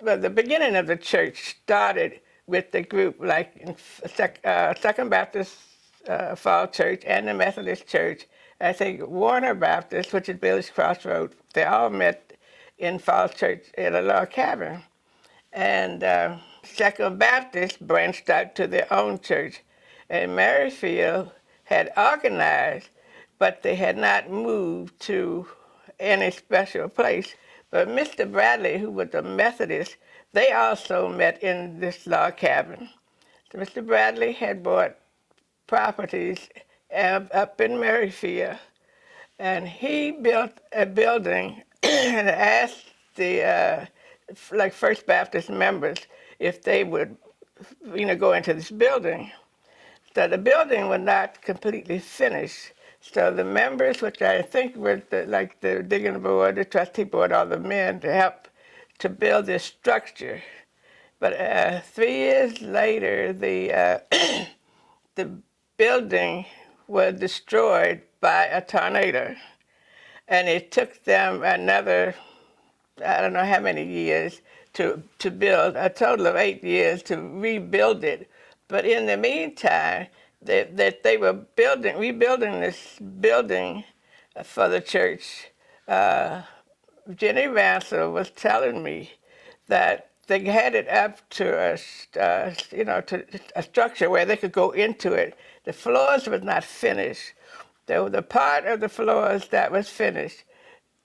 well, the beginning of the church started with the group like in Second Baptist Fall Church and the Methodist Church. I think Warner Baptist, which is Bailey's Crossroad, they all met in Falls Church in a log cabin. And Second Baptist branched out to their own church. And Maryfield had organized, but they had not moved to any special place. But Mr. Bradley, who was a Methodist, they also met in this log cabin. So Mr. Bradley had bought properties up in Maryfield, and he built a building and asked the like First Baptist members if they would, go into this building. So the building was not completely finished. So the members, which I think were like the digging board, the trustee board, all the men to help to build this structure. But 3 years later, the the building was destroyed by a tornado, and it took them another, I don't know how many years to build, a total of 8 years to rebuild it. But in the meantime, they were rebuilding this building for the church. Jenny Vansel was telling me that they had it up to to a structure where they could go into it. The floors was not finished. The part of the floors that was finished,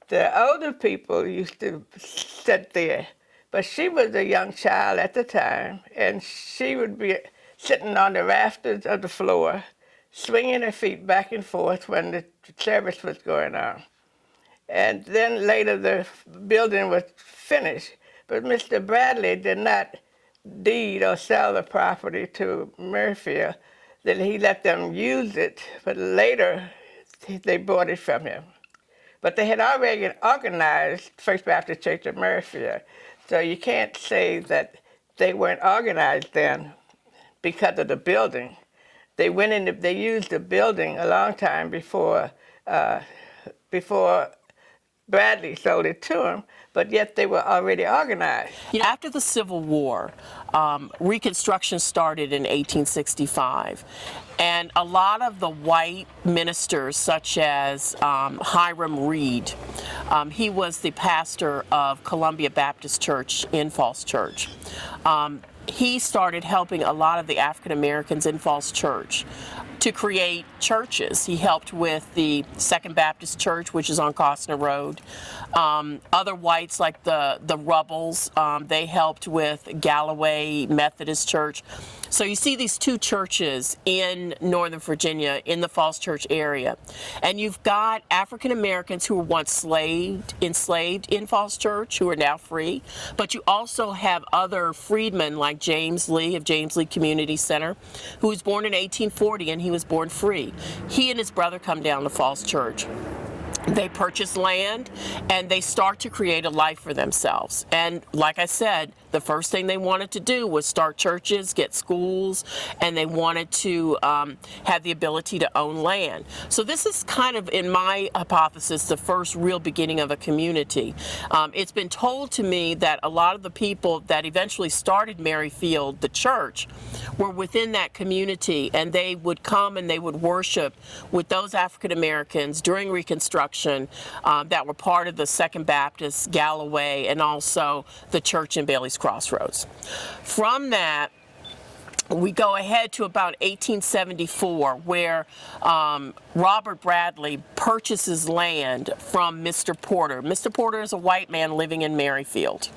the older people used to sit there, but she was a young child at the time, and she would be sitting on the rafters of the floor, swinging her feet back and forth when the service was going on. And then later the building was finished, but Mr. Bradley did not deed or sell the property to Murfield. Then he let them use it, but later they bought it from him. But they had already organized First Baptist Church of Murfield, so you can't say that they weren't organized then because of the building. They went in. They used the building a long time before Bradley sold it to him, but yet they were already organized. After the Civil War, Reconstruction started in 1865, and a lot of the white ministers, such as Hiram Reed, he was the pastor of Columbia Baptist Church in Falls Church. He started helping a lot of the African Americans in Falls Church to create churches. He helped with the Second Baptist Church, which is on Costner Road. Other whites like the Rubbles, they helped with Galloway Methodist Church. So you see these two churches in Northern Virginia, in the Falls Church area. And you've got African Americans who were once enslaved in Falls Church, who are now free. But you also have other freedmen like James Lee of James Lee Community Center, who was born in 1840, and he was born free. He and his brother come down to Falls Church. They purchase land, and they start to create a life for themselves. And like I said, the first thing they wanted to do was start churches, get schools, and they wanted to have the ability to own land. So this is kind of, in my hypothesis, the first real beginning of a community. It's been told to me that a lot of the people that eventually started Maryfield, the church, were within that community, and they would come and they would worship with those African Americans during Reconstruction that were part of the Second Baptist, Galloway, and also the church in Bailey's Crossroads. From that, we go ahead to about 1874, where Robert Bradley purchases land from Mr. Porter. Mr. Porter is a white man living in Maryfield.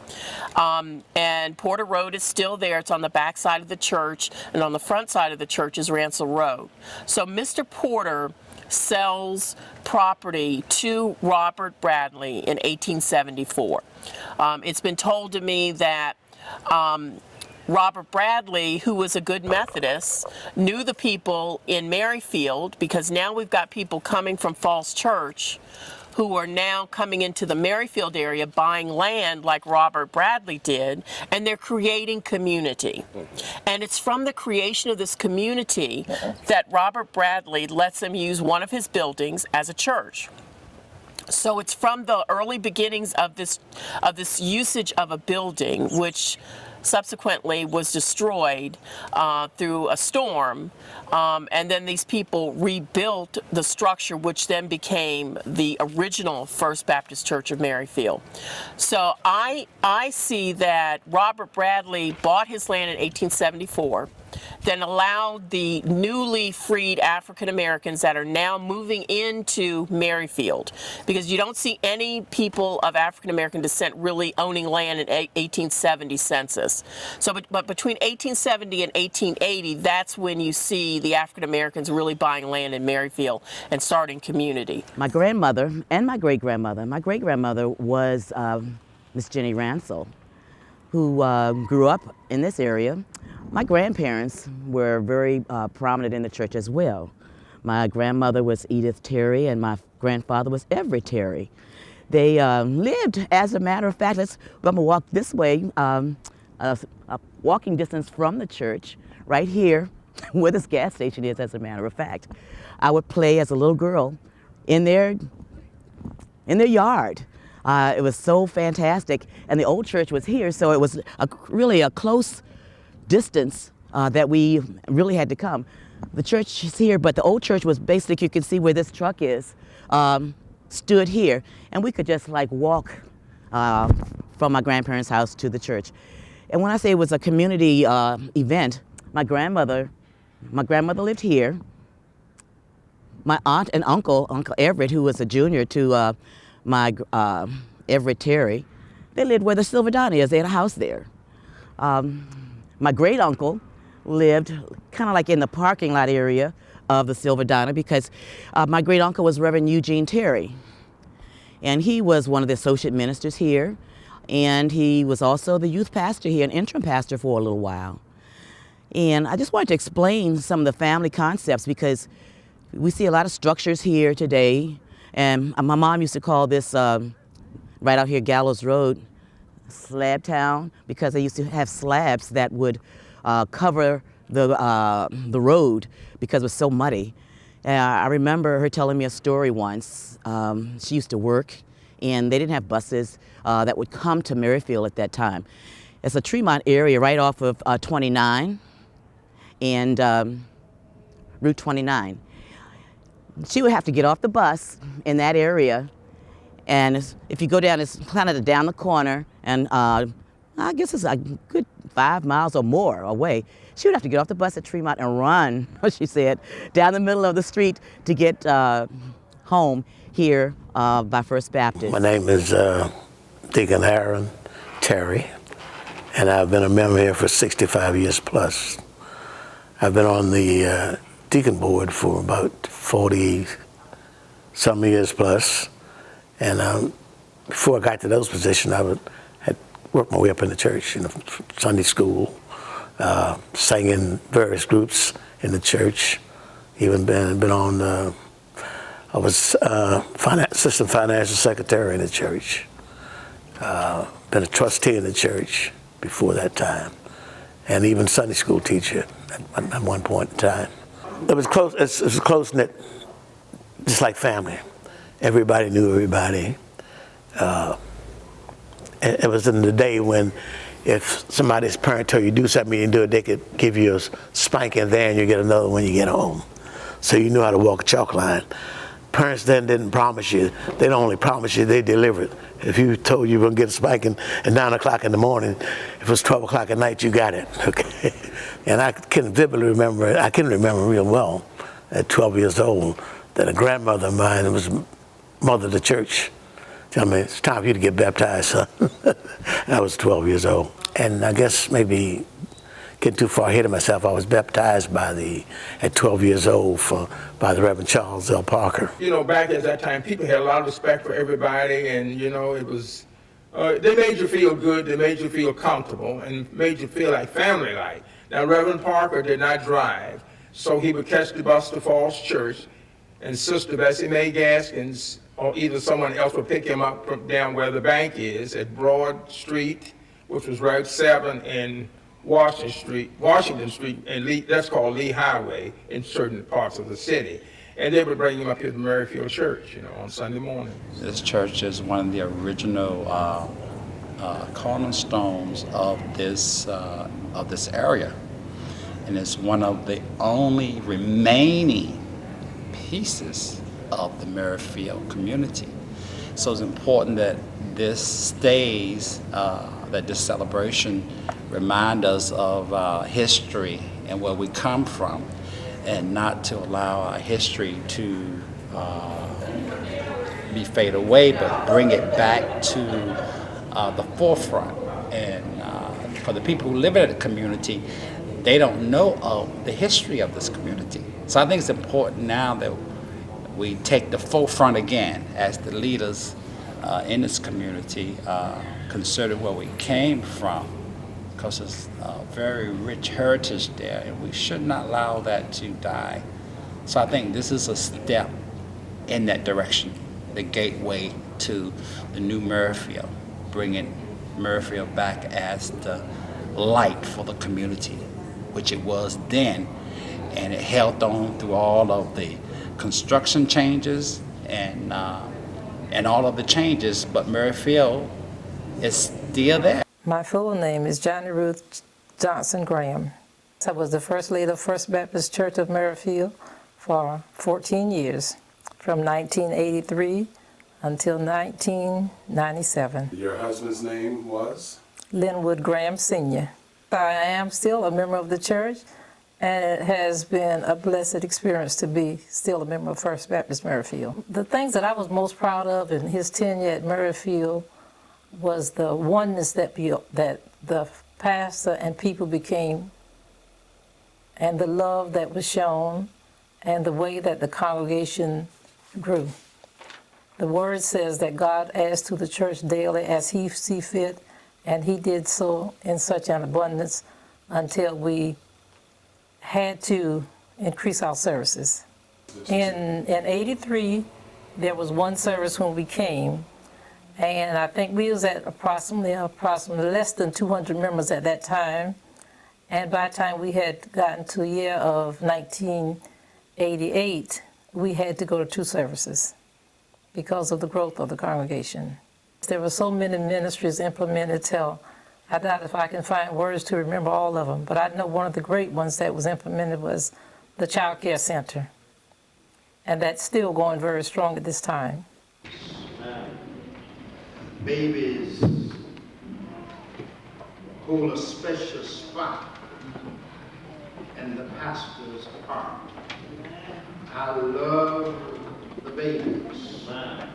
And Porter Road is still there. It's on the back side of the church, and on the front side of the church is Ransell Road. So Mr. Porter sells property to Robert Bradley in 1874. It's been told to me that Robert Bradley, who was a good Methodist, knew the people in Maryfield, because now we've got people coming from Falls Church who are now coming into the Maryfield area buying land like Robert Bradley did, and they're creating community. And it's from the creation of this community that Robert Bradley lets them use one of his buildings as a church. So it's from the early beginnings of this usage of a building, which subsequently was destroyed through a storm, and then these people rebuilt the structure, which then became the original First Baptist Church of Maryfield. So I see that Robert Bradley bought his land in 1874, then allowed the newly freed African Americans that are now moving into Maryfield, because you don't see any people of African American descent really owning land in 1870 census. So, but between 1870 and 1880, that's when you see the African Americans really buying land in Maryfield and starting community. My grandmother and my great-grandmother was Miss Jenny Ransell, who grew up in this area. My grandparents were very prominent in the church as well. My grandmother was Edith Terry and my grandfather was Everett Terry. They lived, as a matter of fact, I'm gonna walk this way, a walking distance from the church, right here, where this gas station is, as a matter of fact. I would play as a little girl in their yard. It was so fantastic, and the old church was here, so it was really a close distance that we really had to come. The church is here, but the old church was basically, you can see where this truck is, stood here, and we could just like walk from my grandparents' house to the church. And when I say it was a community event, my grandmother lived here. My aunt and Uncle Everett, who was a junior to my Everett Terry, they lived where the Silverdonna is. They had a house there. My great uncle lived kind of like in the parking lot area of the Silverdonna, because my great uncle was Reverend Eugene Terry. And he was one of the associate ministers here. And he was also the youth pastor here, an interim pastor for a little while. And I just wanted to explain some of the family concepts, because we see a lot of structures here today. And my mom used to call this, right out here, Gallows Road, Slab Town, because they used to have slabs that would cover the road because it was so muddy. I remember her telling me a story once. She used to work, and they didn't have buses that would come to Maryfield at that time. It's a Tremont area right off of 29 and Route 29. She would have to get off the bus in that area, and if you go down, it's kind of down the corner, and I guess it's a good 5 miles or more away. She would have to get off the bus at Tremont and run, she said, down the middle of the street to get home here by First Baptist. My name is Deacon Aaron Terry, and I've been a member here for 65 years plus. I've been on the deacon board for about 40-some years plus, and before I got to those positions, had worked my way up in the church, Sunday school, sang in various groups in the church, even been on, I was assistant financial secretary in the church, been a trustee in the church before that time, and even Sunday school teacher at one point in time. It was close. It was close-knit, just like family. Everybody knew everybody. It was in the day when if somebody's parent told you to do something you didn't do it, they could give you a spanking there and you get another when you get home. So you knew how to walk a chalk line. Parents then didn't promise you. They don't only promise you, they delivered. If you told you were going to get a spanking at 9 o'clock in the morning, if it was 12 o'clock at night, you got it, okay? And I can vividly remember, I can remember real well at 12 years old that a grandmother of mine was mother of the church telling me, it's time for you to get baptized, son. I was 12 years old. And I guess maybe getting too far ahead of myself, I was baptized at 12 years old by the Reverend Charles L. Parker. You know, back at that time, people had a lot of respect for everybody, and you know, it was, they made you feel good, they made you feel comfortable, and made you feel like family-like. Now, Reverend Parker did not drive, so he would catch the bus to Falls Church, and Sister Bessie Mae Gaskins, or either someone else would pick him up from down where the bank is at Broad Street, which was Route 7 and Washington Street, and that's called Lee Highway in certain parts of the city. and they would bring him up here to Merrifield Church, on Sunday morning. This church is one of the original cornerstones of this area, and it's one of the only remaining pieces of the Merrifield community. So it's important that this stays, that this celebration remind us of our history and where we come from, and not to allow our history to be fade away, but bring it back to the forefront. And for the people who live in the community, they don't know of the history of this community. So I think it's important now that we take the forefront again as the leaders in this community, consider where we came from, because there's a very rich heritage there, and we should not allow that to die. So I think this is a step in that direction, the gateway to the new Merrifield, bringing Merrifield back as the light for the community, which it was then, and it held on through all of the construction changes and all of the changes, but Merrifield is still there. My full name is Johnny Ruth Johnson Graham. I was the first leader of First Baptist Church of Merrifield for 14 years, from 1983 until 1997. Your husband's name was? Linwood Graham Sr. I am still a member of the church, and it has been a blessed experience to be still a member of First Baptist Merrifield. The things that I was most proud of in his tenure at Merrifield was the oneness that the pastor and people became, and the love that was shown, and the way that the congregation grew. The word says that God adds to the church daily as he see fit, and he did so in such an abundance until we had to increase our services. In 83, there was one service when we came, and I think we was at approximately less than 200 members at that time. And by the time we had gotten to the year of 1988, we had to go to 2 services because of the growth of the congregation. There were so many ministries implemented till I doubt if I can find words to remember all of them, but I know one of the great ones that was implemented was the Child Care Center, and that's still going very strong at this time. Babies hold a special spot in the pastor's heart. I love the babies. The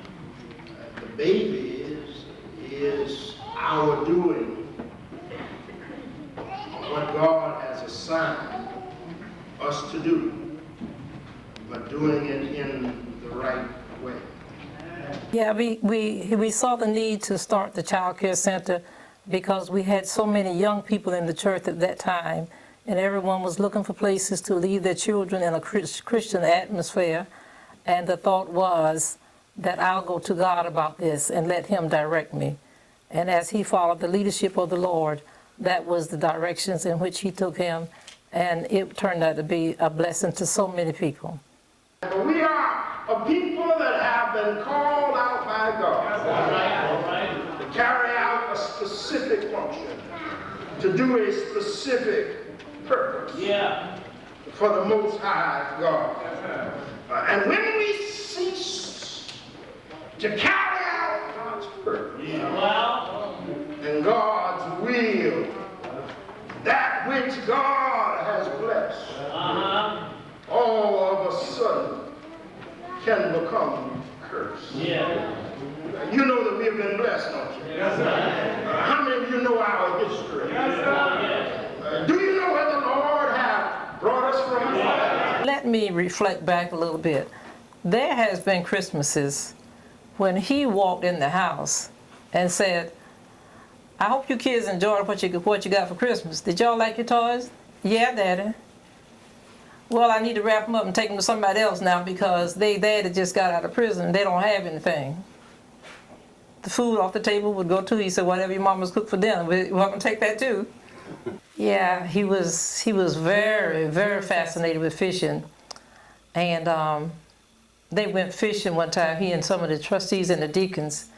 babies is our doing what God has assigned us to do, but doing it in the right way. Yeah, we saw the need to start the Child Care Center because we had so many young people in the church at that time, and everyone was looking for places to leave their children in a Christian atmosphere, and the thought was that I'll go to God about this and let him direct me. And as he followed the leadership of the Lord, that was the directions in which he took him, and it turned out to be a blessing to so many people. We are a people that have been called out by God to carry out a specific function, to do a specific purpose for the Most High God. And when we cease to carry out God's purpose and God's will, that which God has blessed, all of a sudden can become cursed. You know that we've been blessed, don't you? How many of you know our history? Do you know where the Lord has brought us from? Let me reflect back a little bit. There has been Christmases when he walked in the house and said, I hope you kids enjoyed what you got for Christmas. Did y'all like your toys? Yeah, Daddy. Well, I need to wrap them up and take them to somebody else now because they daddy just got out of prison and they don't have anything. The food off the table would go too. He said, whatever your mama's cooked for dinner, we're going to take that too. Yeah, he was very, very fascinated with fishing. And they went fishing one time, he and some of the trustees and the deacons.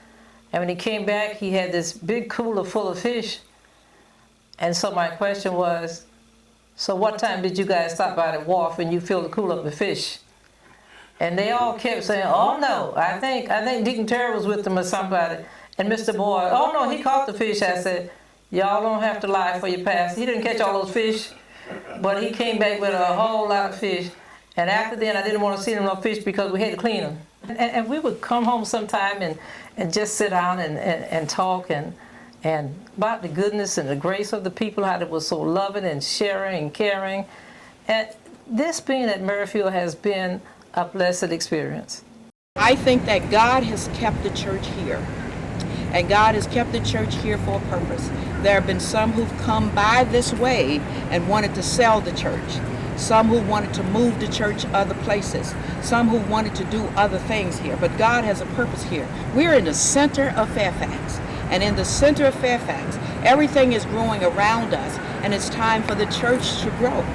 And when he came back, he had this big cooler full of fish. And so my question was, so what time did you guys stop by the wharf and you filled the cooler up with fish? And they all kept saying, oh no, I think Deacon Terry was with them or somebody. And Mr. Boyd, oh no, he caught the fish. I said, y'all don't have to lie for your past. He didn't catch all those fish, but he came back with a whole lot of fish. And after then, I didn't want to see them no fish because we had to clean them. And we would come home sometime and just sit down and talk and about the goodness and the grace of the people, how they were so loving and sharing and caring. And this being at Merrifield has been a blessed experience. I think that God has kept the church here. And God has kept the church here for a purpose. There have been some who've come by this way and wanted to sell the church. Some who wanted to move the church other places. Some who wanted to do other things here. But God has a purpose here. We're in the center of Fairfax. And in the center of Fairfax, everything is growing around us. And it's time for the church to grow.